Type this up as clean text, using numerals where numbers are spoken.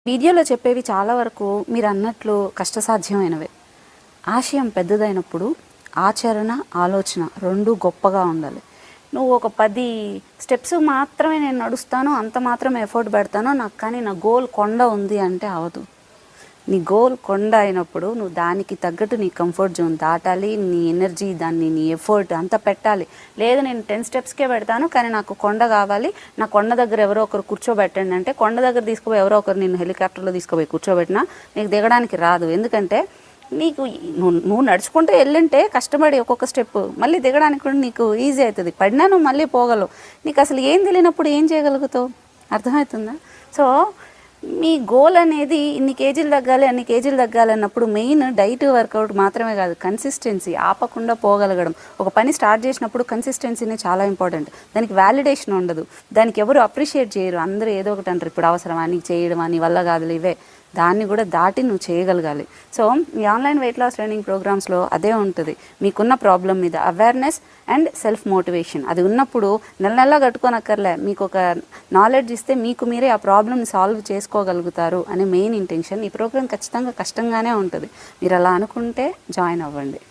వీడియోలో చెప్పేవి చాలా వరకు మీరు అన్నట్లు కష్టసాధ్యమైనవే. ఆశయం పెద్దదైనప్పుడు ఆచరణ, ఆలోచన రెండూ గొప్పగా ఉండాలి. నువ్వు ఒక 10 స్టెప్స్ మాత్రమే నేను నడుస్తాను, అంత మాత్రమే ఎఫర్ట్ పెడతాను, నాకు కానీ నా గోల్ కొండ ఉంది అంటే అవదు. నీ గోల్ కొండ అయినప్పుడు నువ్వు దానికి తగ్గట్టు నీ కంఫర్ట్ జోన్ దాటాలి, నీ ఎనర్జీ దాన్ని నీ ఎఫర్ట్ అంతా పెట్టాలి. లేదు నేను 10 స్టెప్స్కే పెడతాను కానీ నాకు కొండ కావాలి, నా కొండ దగ్గర ఎవరో ఒకరు కూర్చోబెట్టండి అంటే కొండ దగ్గర తీసుకుపోయి ఎవరో ఒకరు నేను హెలికాప్టర్లో తీసుకుపోయి కూర్చోబెట్టినా నీకు దిగడానికి రాదు. ఎందుకంటే నీకు నువ్వు నడుచుకుంటూ వెళ్ళుంటే కష్టపడి ఒక్కొక్క స్టెప్ మళ్ళీ దిగడానికి కూడా నీకు ఈజీ అవుతుంది. పడినా నువ్వు మళ్ళీ పోగలవు. నీకు అసలు ఏం తెలియనప్పుడు ఏం చేయగలుగుతావు? అర్థమవుతుందా? సో మీ గోల్ అనేది ఇన్ని కేజీలు తగ్గాలి, అన్ని కేజీలు తగ్గాలి అన్నప్పుడు మెయిన్ డైట్, వర్కౌట్ మాత్రమే కాదు, కన్సిస్టెన్సీ, ఆపకుండా పోగలగడం. ఒక పని స్టార్ట్ చేసినప్పుడు కన్సిస్టెన్సీనే చాలా ఇంపార్టెంట్. దానికి వ్యాలిడేషన్ ఉండదు, దానికి ఎవరు అప్రిషియేట్ చేయరు. అందరూ ఏదో ఒకటి అంటారు, ఇప్పుడు అవసరమా నీకు చేయడం, నీ వల్ల కాదులే, ఇవే. దాన్ని కూడా దాటి నువ్వు చేయగలగాలి. సో ఈ ఆన్లైన్ వెయిట్ లాస్ ట్రైనింగ్ ప్రోగ్రామ్స్లో అదే ఉంటుంది. మీకున్న ప్రాబ్లం మీద అవేర్నెస్ అండ్ సెల్ఫ్ మోటివేషన్ అది ఉన్నప్పుడు నెల కట్టుకోనక్కర్లే, మీకు ఒక నాలెడ్జ్ ఇస్తే మీకు మీరే ఆ ప్రాబ్లమ్ని సాల్వ్ చేసుకోగలుగుతారు అనే మెయిన్ ఇంటెన్షన్. ఈ ప్రోగ్రామ్ ఖచ్చితంగా కష్టంగానే ఉంటుంది. మీరు అలా అనుకుంటే జాయిన్ అవ్వండి.